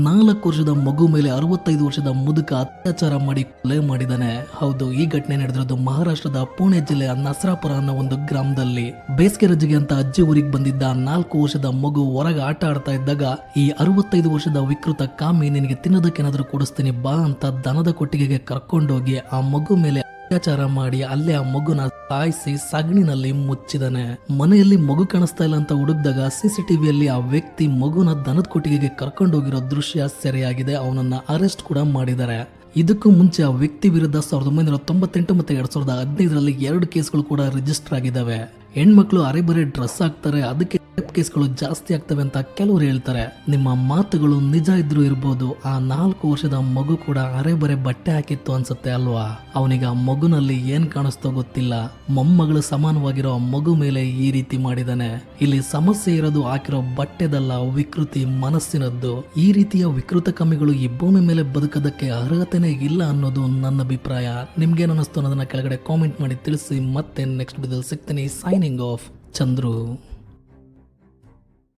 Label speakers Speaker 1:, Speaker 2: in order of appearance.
Speaker 1: 4 ವರ್ಷದ ಮಗು ಮೇಲೆ 65 ವರ್ಷದ ಮುದುಕ ಅತ್ಯಾಚಾರ ಮಾಡಿ ಕೊಲೆ ಮಾಡಿದಾನೆ. ಹೌದು, ಈ ಘಟನೆ ನಡೆದಿರೋದು ಮಹಾರಾಷ್ಟ್ರದ ಪುಣೆ ಜಿಲ್ಲೆಯ ನಸರಾಪುರ ಅನ್ನೋ ಒಂದು ಗ್ರಾಮದಲ್ಲಿ. ಬೇಸಿಗೆ ರಜೆಗೆ ಅಂತ ಅಜ್ಜಿ ಊರಿಗೆ ಬಂದಿದ್ದ 4 ವರ್ಷದ ಮಗು ಹೊರಗೆ ಆಟ ಆಡ್ತಾ ಇದ್ದಾಗ ಈ 65 ವರ್ಷದ ವಿಕೃತ ಕಾಮಿ ನಿನಗೆ ತಿನ್ನೋದಕ್ಕೇನಾದ್ರೂ ಕೊಡಿಸ್ತೀನಿ ಬಾ ಅಂತ ದನದ ಕೊಟ್ಟಿಗೆಗೆ ಕರ್ಕೊಂಡೋಗಿ ಆ ಮಗು ಮೇಲೆ ಅತ್ಯಾಚಾರ ಮಾಡಿ ಅಲ್ಲೇ ಆ ಮಗುನ ಸಾಯಿಸಿ ಸಗಣಿನಲ್ಲಿ ಮುಚ್ಚಿದಾನೆ. ಮನೆಯಲ್ಲಿ ಮಗು ಕಾಣಿಸ್ತಾ ಇಲ್ಲ ಅಂತ ಹುಡುಕ್ದಾಗ ಸಿಸಿಟಿವಿಯಲ್ಲಿ ಆ ವ್ಯಕ್ತಿ ಮಗುನ ದನದ ಕೊಟ್ಟಿಗೆಗೆ ಕರ್ಕೊಂಡೋಗಿರೋ ದೃಶ್ಯ ಸೆರೆಯಾಗಿದೆ. ಅವನನ್ನ ಅರೆಸ್ಟ್ ಕೂಡ ಮಾಡಿದ್ದಾರೆ. ಇದಕ್ಕೂ ಮುಂಚೆ ಆ ವ್ಯಕ್ತಿ ವಿರುದ್ಧ 1998 ಮತ್ತು 2015ರಲ್ಲಿ 2 ಕೇಸ್ಗಳು ಕೂಡ ರಿಜಿಸ್ಟರ್ ಆಗಿದ್ದಾವೆ. ಹೆಣ್ಮಕ್ಳು ಅರೆಬರೆ ಡ್ರೆಸ್ ಹಾಕ್ತಾರೆ, ಅದಕ್ಕೆ ಕೇಸ್ಗಳು ಜಾಸ್ತಿ ಆಗ್ತವೆ ಅಂತ ಕೆಲವರು ಹೇಳ್ತಾರೆ. ನಿಮ್ಮ ಮಾತುಗಳು ನಿಜ ಇದ್ರೂ ಇರ್ಬೋದು, ಆ 4 ವರ್ಷದ ಮಗು ಕೂಡ ಅರೆಬರೆ ಬಟ್ಟೆ ಹಾಕಿತ್ತು ಅನ್ಸುತ್ತೆ ಅಲ್ವಾ? ಅವನಿಗೆ ಆ ಮಗುನಲ್ಲಿ ಏನ್ ಕಾಣಿಸ್ತೋ ಗೊತ್ತಿಲ್ಲ, ಮೊಮ್ಮಗಳು ಸಮಾನವಾಗಿರೋ ಆ ಮಗು ಮೇಲೆ ಈ ರೀತಿ ಮಾಡಿದಾನೆ. ಇಲ್ಲಿ ಸಮಸ್ಯೆ ಇರೋದು ಹಾಕಿರೋ ಬಟ್ಟೆದಲ್ಲ, ವಿಕೃತಿ ಮನಸ್ಸಿನದ್ದು. ಈ ರೀತಿಯ ವಿಕೃತ ಕಮ್ಮಿಗಳು ಈ ಭೂಮಿ ಮೇಲೆ ಬದುಕೋದಕ್ಕೆ ಅರ್ಹತೆನೇ ಇಲ್ಲ ಅನ್ನೋದು ನನ್ನ ಅಭಿಪ್ರಾಯ. ನಿಮ್ಗೇನು ಅನ್ನಿಸ್ತು ಅನ್ನೋದನ್ನ ಕೆಳಗಡೆ ಕಾಮೆಂಟ್ ಮಾಡಿ ತಿಳಿಸಿ. ಮತ್ತೆ ನೆಕ್ಸ್ಟ್ ವಿಡಿಯೋದಲ್ಲಿ ಸಿಗ್ತೀನಿ. Signing off, Chandru.